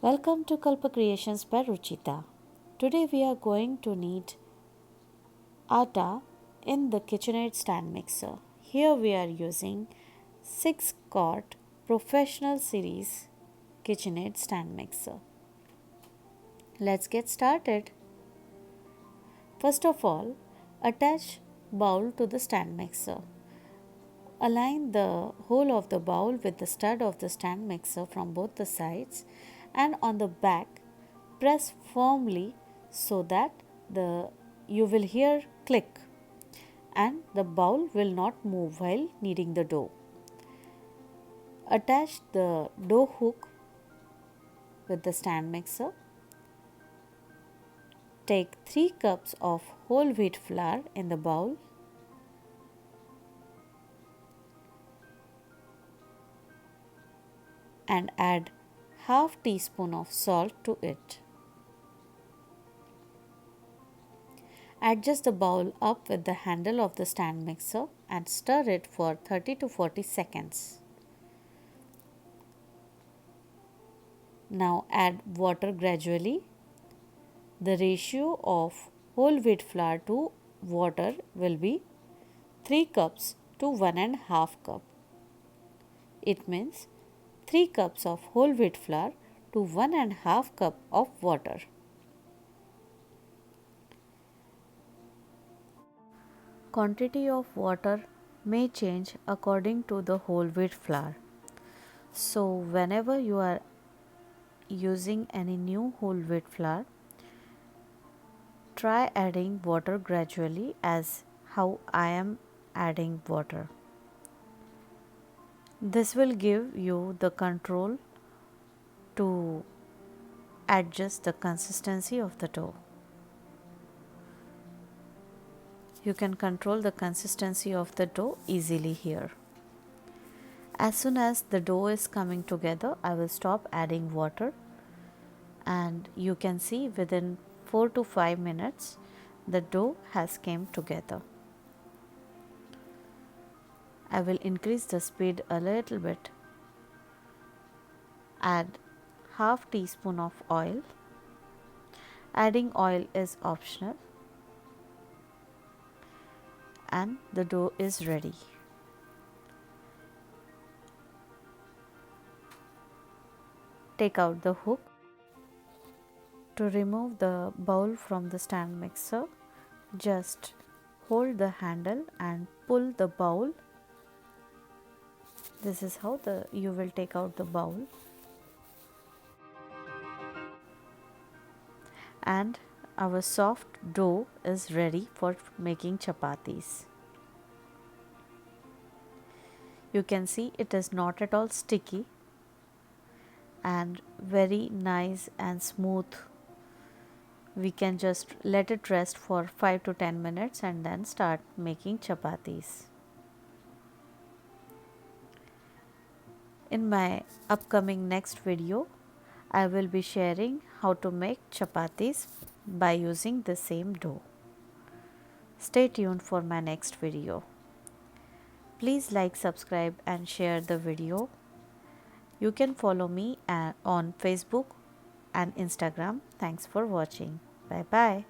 Welcome to Kalpa Creations by Ruchita. Today we are going to knead atta in the Kichen Aid stand mixer. Here we are using 6 quart professional series Kichen Aid stand mixer. Let's get started. First of all, attach bowl to the stand mixer. Align the hole of the bowl with the stud of the stand mixer from both the sides, and on the back press firmly so that you will hear click and the bowl will not move while kneading the dough. Attach the dough hook with the stand mixer. Take 3 cups of whole wheat flour in the bowl. And add half teaspoon of salt to it. Adjust the bowl up with the handle of the stand mixer and stir it for 30 to 40 seconds. Now add water gradually. The ratio of whole wheat flour to water will be 3 cups to 1.5 cup. It means 3 cups of whole wheat flour to 1.5 cup of water. Quantity of water may change according to the whole wheat flour. So whenever you are using any new whole wheat flour, try adding water gradually as how I am adding water. This will give you the control to adjust the consistency of the dough. You can control the consistency of the dough easily here. As soon as the dough is coming together, I will stop adding water, and you can see within 4 to 5 minutes the dough has came together. I will increase the speed a little bit. Add half teaspoon of oil. Adding oil is optional, and the dough is ready. Take out the hook. To remove the bowl from the stand mixer, just hold the handle and pull the bowl. This is how you will take out the bowl. And our soft dough is ready for making chapatis. You can see it is not at all sticky and very nice and smooth. We can just let it rest for 5 to 10 minutes and then start making chapatis. In my upcoming next video, I will be sharing how to make chapatis by using the same dough. Stay tuned for my next video. Please like, subscribe and share the video. You can follow me on Facebook and Instagram. Thanks for watching. Bye bye.